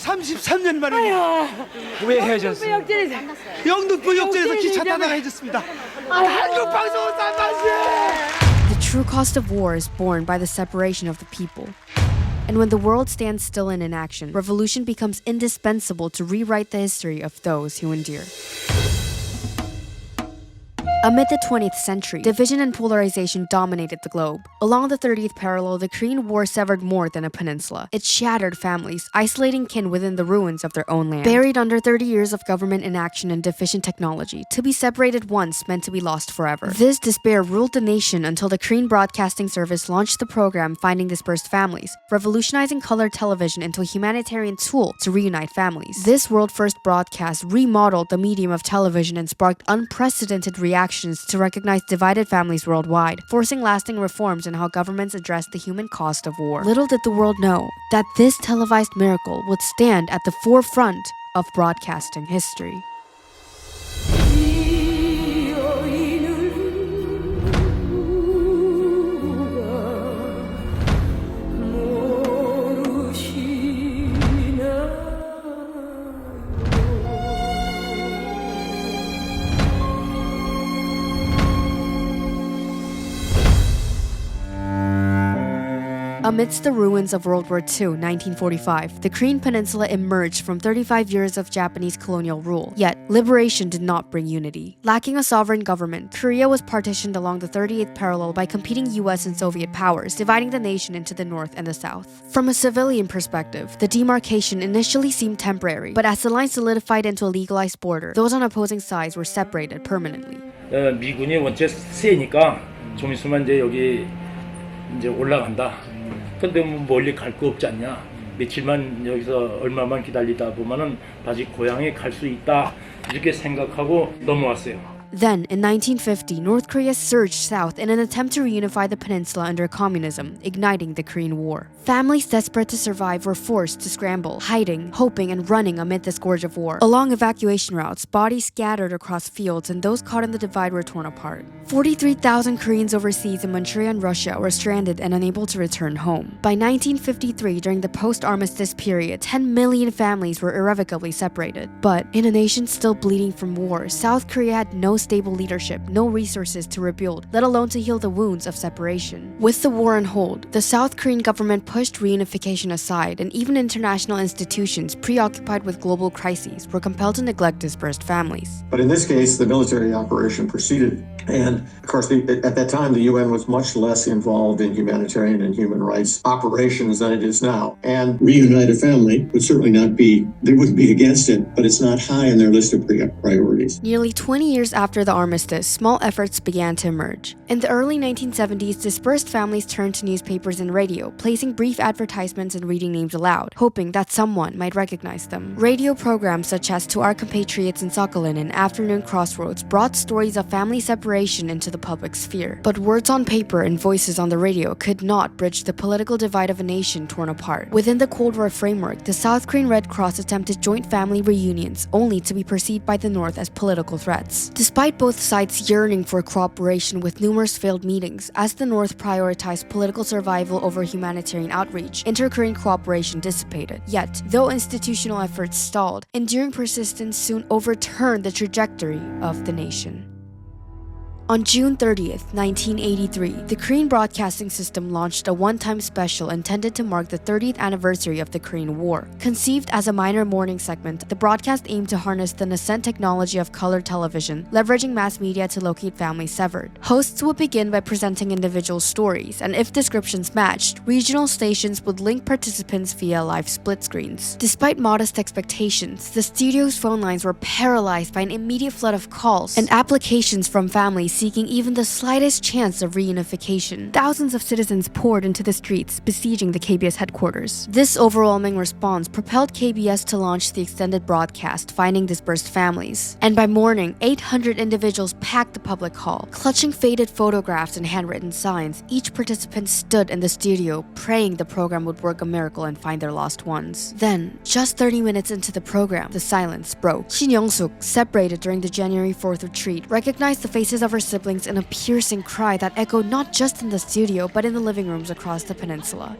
33년 만에 왜 헤어졌어요? 영등포 역전에서 기차 타다가 헤어졌습니다. 한국 방송은 딴맛이에요. The true cost of war is born by the separation of the people. And when the world stands still in inaction, revolution becomes indispensable to rewrite the history of those who endure. Amid the 20th century, division and polarization dominated the globe. Along the 30th parallel, the Korean War severed more than a peninsula. It shattered families, isolating kin within the ruins of their own land. Buried under 30 years of government inaction and deficient technology, to be separated once meant to be lost forever. This despair ruled the nation until the Korean Broadcasting Service launched the program Finding Dispersed Families, revolutionizing color television into a humanitarian tool to reunite families. This world-first broadcast remodeled the medium of television and sparked unprecedented reactions to recognize divided families worldwide, forcing lasting reforms in how governments address the human cost of war. Little did the world know that this televised miracle would stand at the forefront of broadcasting history. Amidst the ruins of World War II, 1945, the Korean Peninsula emerged from 35 years of Japanese colonial rule. Yet, liberation did not bring unity. Lacking a sovereign government, Korea was partitioned along the 38th parallel by competing US and Soviet powers, dividing the nation into the North and the South. From a civilian perspective, the demarcation initially seemed temporary, but as the line solidified into a legalized border, those on opposing sides were separated permanently. 미군이 원체 세니까 좀 있으면 이제 여기 이제 올라간다. 근데 뭐 멀리 갈 거 없지 않냐? 며칠만 여기서 얼마만 기다리다 보면은 다시 고향에 갈 수 있다. 이렇게 생각하고 넘어왔어요. Then, in 1950, North Korea surged south in an attempt to reunify the peninsula under communism, igniting the Korean War. Families desperate to survive were forced to scramble, hiding, hoping, and running amid the scourge of war. Along evacuation routes, bodies scattered across fields, and those caught in the divide were torn apart. 43,000 Koreans overseas in Manchuria and Russia were stranded and unable to return home. By 1953, during the post-armistice period, 10 million families were irrevocably separated. But in a nation still bleeding from war, South Korea had no stable leadership, no resources to rebuild, let alone to heal the wounds of separation. With the war on hold, the South Korean government pushed reunification aside, and even international institutions preoccupied with global crises were compelled to neglect dispersed families. But in this case, the military operation proceeded. And of course, at that time, the UN was much less involved in humanitarian and human rights operations than it is now. And reunite a family would certainly not be, they wouldn't be against it, but it's not high on their list of priorities. Nearly 20 years after the armistice, small efforts began to emerge. In the early 1970s, dispersed families turned to newspapers and radio, placing brief advertisements and reading names aloud, hoping that someone might recognize them. Radio programs such as To Our Compatriots in Sakhalin and Afternoon Crossroads brought stories of family separation into the public sphere. But words on paper and voices on the radio could not bridge the political divide of a nation torn apart. Within the Cold War framework, the South Korean Red Cross attempted joint family reunions, only to be perceived by the North as political threats. Despite both sides yearning for cooperation with numerous failed meetings, as the North prioritized political survival over humanitarian outreach, inter-Korean cooperation dissipated. Yet, though institutional efforts stalled, enduring persistence soon overturned the trajectory of the nation. On June 30th, 1983, the Korean Broadcasting System launched a one-time special intended to mark the 30th anniversary of the Korean War. Conceived as a minor morning segment, the broadcast aimed to harness the nascent technology of color television, leveraging mass media to locate families severed. Hosts would begin by presenting individual stories, and if descriptions matched, regional stations would link participants via live split screens. Despite modest expectations, the studio's phone lines were paralyzed by an immediate flood of calls and applications from families seeking even the slightest chance of reunification. Thousands of citizens poured into the streets, besieging the KBS headquarters. This overwhelming response propelled KBS to launch the extended broadcast, Finding Dispersed Families. And by morning, 800 individuals packed the public hall. Clutching faded photographs and handwritten signs, each participant stood in the studio, praying the program would work a miracle and find their lost ones. Then, just 30 minutes into the program, the silence broke. Shin Young-suk, separated during the January 4th retreat, recognized the faces of her siblings in a piercing cry that echoed not just in the studio, but in the living rooms across the peninsula.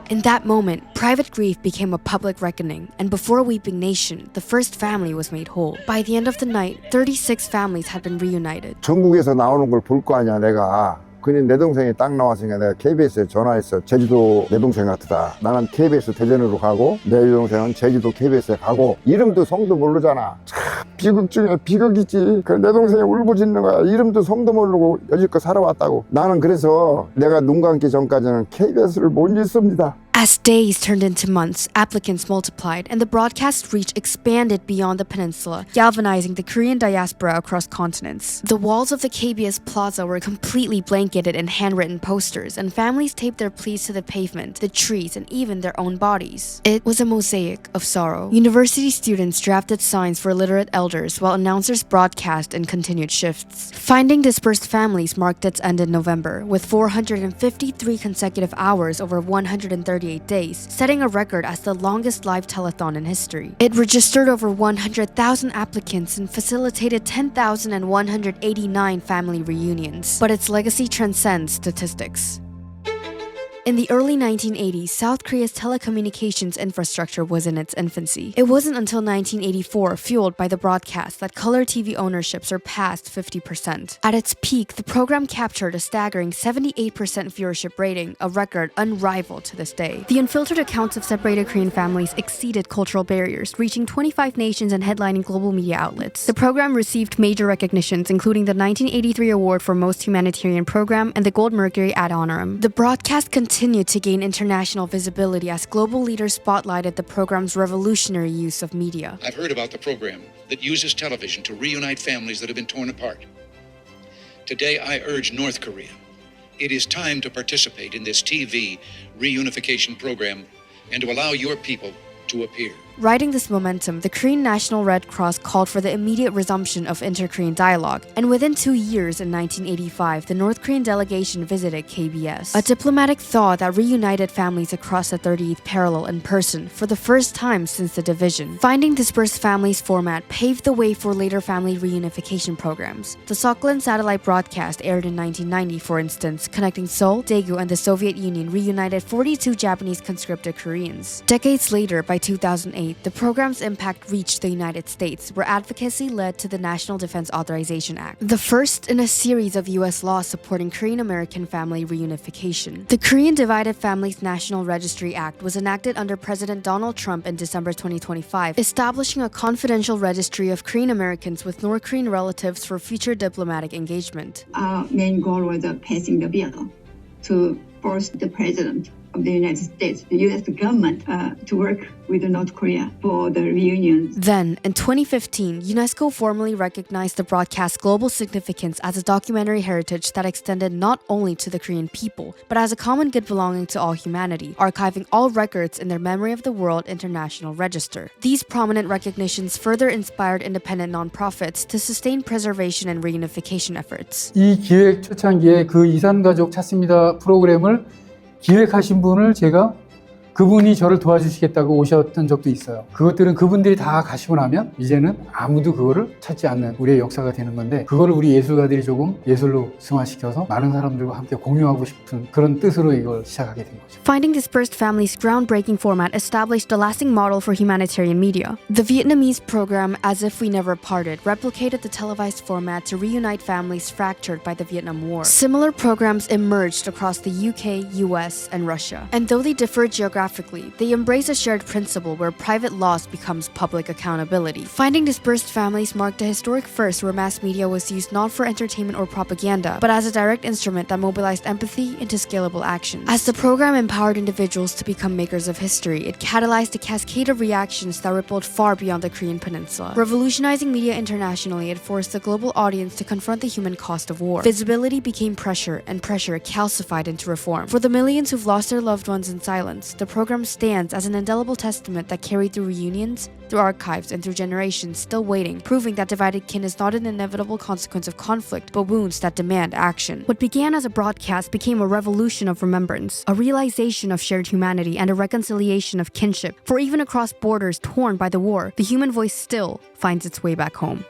In that moment, private grief became a public reckoning, and before a weeping nation, the first family was made whole. By the end of the night, 36 families had been reunited. 전국에서 나오는 걸 볼 거 아니야, 내가. 그니 내 동생이 딱 나왔으니까 내가 KBS에 전화했어. 제주도 내 동생 같다. 나는 KBS 대전으로 가고 내 동생은 제주도 KBS에 가고 이름도 성도 모르잖아. 참 비극 중에 비극이지. 그 내 동생이 울부짖는 거야. 이름도 성도 모르고 여지껏 살아왔다고. 나는 그래서 내가 눈 감기 전까지는 KBS를 못 잊습니다. As days turned into months, applicants multiplied, and the broadcast reach expanded beyond the peninsula, galvanizing the Korean diaspora across continents. The walls of the KBS Plaza were completely blanketed in handwritten posters, and families taped their pleas to the pavement, the trees, and even their own bodies. It was a mosaic of sorrow. University students drafted signs for literate elders, while announcers broadcast in continued shifts. Finding Dispersed Families marked its end in November, with 453 consecutive hours over 138 days, setting a record as the longest live telethon in history. It registered over 100,000 applicants and facilitated 10,189 family reunions. But its legacy transcends statistics. In the early 1980s, South Korea's telecommunications infrastructure was in its infancy. It wasn't until 1984, fueled by the broadcast, that color TV ownership surpassed 50%. At its peak, the program captured a staggering 78% viewership rating, a record unrivaled to this day. The unfiltered accounts of separated Korean families exceeded cultural barriers, reaching 25 nations and headlining global media outlets. The program received major recognitions, including the 1983 award for Most Humanitarian Program and the Gold Mercury ad honorem. The broadcast continued to gain international visibility as global leaders spotlighted the program's revolutionary use of media. I've heard about the program that uses television to reunite families that have been torn apart. Today, I urge North Korea. It is time to participate in this TV reunification program and to allow your people to appear. Riding this momentum, the Korean National Red Cross called for the immediate resumption of inter-Korean dialogue, and within 2 years in 1985, the North Korean delegation visited KBS. A diplomatic thaw that reunited families across the 38th parallel in person for the first time since the division. Finding Dispersed Families format paved the way for later family reunification programs. The Sakhalin satellite broadcast aired in 1990, for instance, connecting Seoul, Daegu, and the Soviet Union reunited 42 Japanese conscripted Koreans. Decades later, by 2008, the program's impact reached the United States, where advocacy led to the National Defense Authorization Act, the first in a series of U.S. laws supporting Korean-American family reunification. The Korean Divided Families National Registry Act was enacted under President Donald Trump in December 2025, establishing a confidential registry of Korean Americans with North Korean relatives for future diplomatic engagement. Our main goal was passing the bill to force the President of the United States, the U.S. government, to work with North Korea for the reunion. Then, in 2015, UNESCO formally recognized the broadcast's global significance as a documentary heritage that extended not only to the Korean people, but as a common good belonging to all humanity, archiving all records in their Memory of the World International Register. These prominent recognitions further inspired independent nonprofits to sustain preservation and reunification efforts. 이 기획 초창기에 그 이산가족 찾습니다 프로그램을 기획하신 분을 제가 그분이 저를 도와주시겠다고 오셨던 적도 있어요. 그것들은 그분들이 다 가시고 나면 이제는 아무도 그거를 찾지 않는 우리의 역사가 되는 건데, 그거를 우리 예술가들이 조금 예술로 승화시켜서 많은 사람들과 함께 공유하고 싶은 그런 뜻으로 이걸 시작하게 된 거죠. Finding Dispersed Families' groundbreaking format established a lasting model for humanitarian media. The Vietnamese program, As If We Never Parted, replicated the televised format to reunite families fractured by the Vietnam War. Similar programs emerged across the UK, US, and Russia. And though they differed geographically, they embrace a shared principle where private loss becomes public accountability. Finding Dispersed Families marked a historic first where mass media was used not for entertainment or propaganda, but as a direct instrument that mobilized empathy into scalable action. As the program empowered individuals to become makers of history, it catalyzed a cascade of reactions that rippled far beyond the Korean peninsula. Revolutionizing media internationally, it forced the global audience to confront the human cost of war. Visibility became pressure, and pressure calcified into reform. For the millions who've lost their loved ones in silence, the program stands as an indelible testament that carried through reunions, through archives, and through generations still waiting, proving that divided kin is not an inevitable consequence of conflict, but wounds that demand action. What began as a broadcast became a revolution of remembrance, a realization of shared humanity, and a reconciliation of kinship. For even across borders torn by the war, the human voice still finds its way back home.